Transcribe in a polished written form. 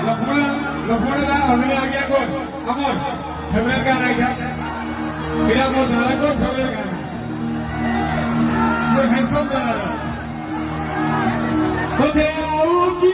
লক্ষ্মণদা অলরেডি আগে কর আমার ফেভারিট গান আইয়া এটা মোর দাদার ফেভারিট গান মোর হ্যান্ডসাম দাদা কোথায় আও কি